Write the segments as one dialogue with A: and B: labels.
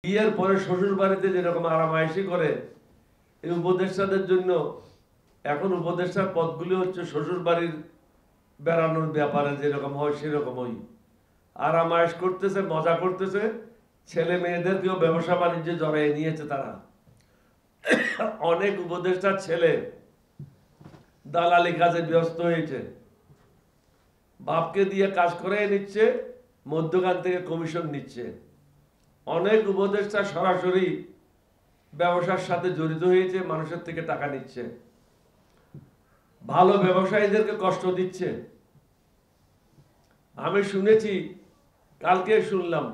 A: বিয়ের পরে শ্বশুর বাড়িতে যেরকম আরামায়েশি করে এই উপদেষ্টাদের জন্য এখন উপদেষ্টার পদগুলি হচ্ছে শ্বশুর বাড়ির বেড়ানোর ব্যাপারে যেরকম হয় সেরকমই আরামায়েশ করতেছে, মজা করতেছে। ছেলে মেয়েদেরকেও ব্যবসা বাণিজ্যে জড়াই নিয়েছে তারা। অনেক উপদেষ্টার ছেলে দালালি কাজে ব্যস্ত হয়েছে, বাপকে দিয়ে কাজ করাই নিচ্ছে, মধ্যখান থেকে কমিশন নিচ্ছে। অনেক উপদেষ্টা সরাসরি ব্যবসার সাথে জড়িত হয়েছে, মানুষের থেকে টাকা নিচ্ছে, ভালো ব্যবসায়ীদেরকে কষ্ট দিচ্ছে। আমি শুনেছি, কালকে শুনলাম,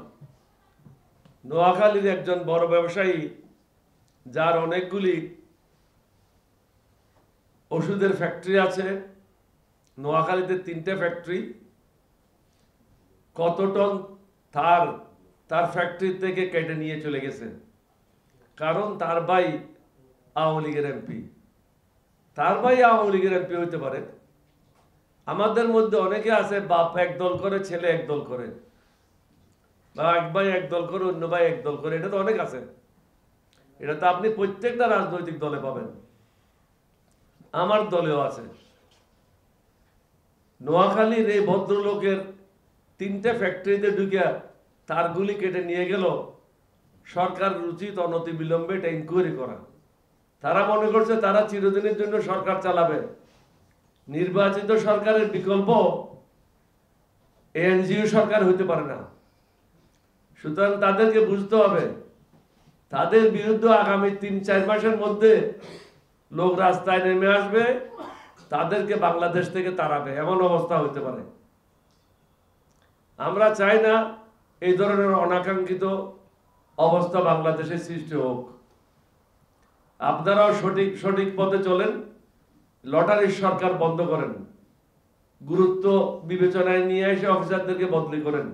A: নোয়াখালীর একজন বড় ব্যবসায়ী যার অনেকগুলি ওষুধের ফ্যাক্টরি আছে, নোয়াখালীতে 3টে ফ্যাক্টরি, কত টন তার ফ্যাক্টরি থেকে কেটে নিয়ে চলে গেছে। কারণ তার ভাই আওয়ামী লীগের এমপি। তার ভাই আওয়ামী লীগের এমপি হইতে পারে। আমাদের মধ্যে অনেকে আছে বাপ এক দল করে, ছেলে এক দল করে, বা এক ভাই এক দল করে, অন্য ভাই এক দল করে। এটা তো অনেক আছে। এটা তো আপনি প্রত্যেকটা রাজনৈতিক দলে পাবেন, আমার দলেও আছে। নোয়াখালীর এই ভদ্রলোকের 3টে ফ্যাক্টরিতে ঢুকে তারগুলি কেটে নিয়ে গেল। সরকার উচিত অনতি বিলম্বে এটা ইনকোয়ারি করা। তারা মনে করছে তারা চিরদিনের জন্য সরকার চালাবে। নির্বাচিত সরকারের বিকল্প এনজিও সরকার হইতে পারে না। সুতরাং তাদেরকে বুঝতে হবে, তাদের বিরুদ্ধে আগামী 3-4 মাসের মধ্যে লোক রাস্তায় নেমে আসবে, তাদেরকে বাংলাদেশ থেকে তাড়াবে, এমন অবস্থা হইতে পারে। আমরা চাই না এই ধরনের অনাকাঙ্ক্ষিত অবস্থা বাংলাদেশে সৃষ্টি হোক। আপনারাও সঠিক পথে চলেন, লটারির সরকার বন্ধ করেন, গুরুত্ব বিবেচনায় নিয়ে এসে অফিসারদেরকে বদলি করেন,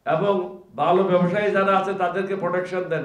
A: এবং ভালো ব্যবসায়ী যারা আছে তাদেরকে প্রোটেকশন দেন।